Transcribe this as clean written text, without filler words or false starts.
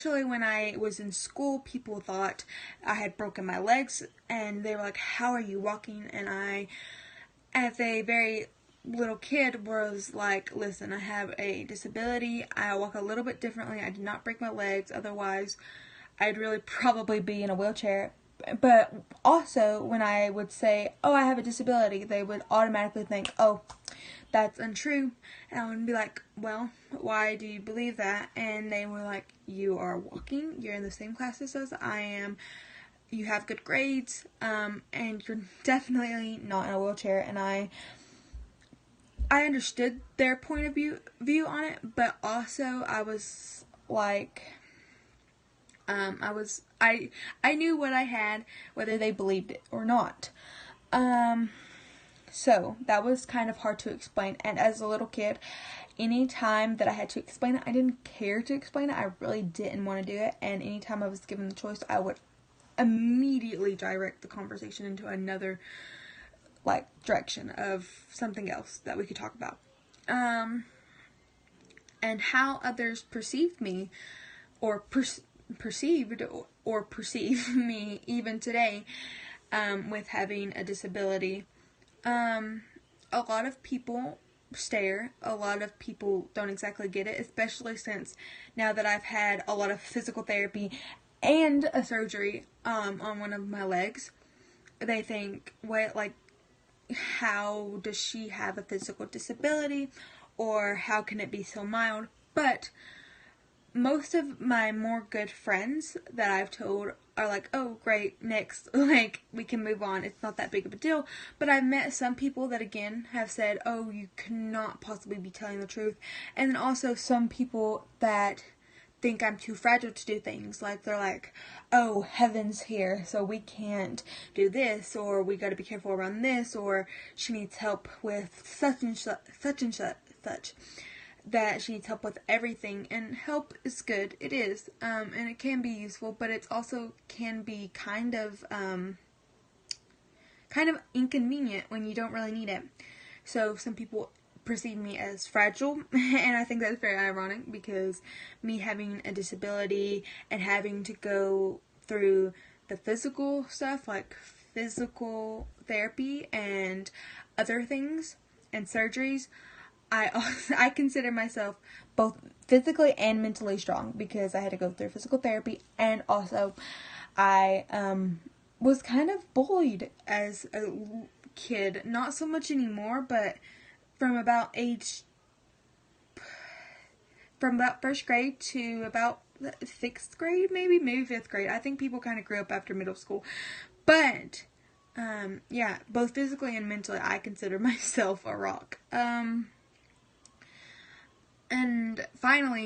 Actually, when I was in school, people thought I had broken my legs, and they were like, how are you walking? And I, as a very little kid, was like, listen, I have a disability, I walk a little bit differently, I did not break my legs, otherwise I'd really probably be in a wheelchair. But also, when I would say, oh, I have a disability, they would automatically think, oh, that's untrue. And I would be like, well, why do you believe that? And they were like, you are walking, you're in the same classes as I am, you have good grades, and you're definitely not in a wheelchair. And I understood their point of view on it, but also I was like, I knew what I had, whether they believed it or not. So that was kind of hard to explain. And as a little kid, any time that I had to explain it, I didn't care to explain it. I really didn't want to do it. And anytime I was given the choice, I would immediately direct the conversation into another direction of something else that we could talk about. And how others perceived me, or perceived or perceive me even today, with having a disability. A lot of people stare, a lot of people don't exactly get it, especially since now that I've had a lot of physical therapy and a surgery on one of my legs. They think, what, how does she have a physical disability, or how can it be so mild? But most of my more good friends that I've told are like, oh, great, next, we can move on, it's not that big of a deal. But I've met some people that, again, have said, oh, you cannot possibly be telling the truth. And then also some people that think I'm too fragile to do things. They're like, oh, heaven's here, so we can't do this, or we gotta be careful around this, or she needs help with such and such. That she needs help with everything, and help is good, it is, and it can be useful, but it also can be kind of inconvenient when you don't really need it. So some people perceive me as fragile, and I think that's very ironic, because me having a disability and having to go through the physical stuff, like physical therapy and other things and surgeries, I consider myself both physically and mentally strong, because I had to go through physical therapy, and also I was kind of bullied as a kid. Not so much anymore, but from about first grade to about 6th grade, maybe 5th grade. I think people kind of grew up after middle school. But yeah, both physically and mentally, I consider myself a rock. And finally,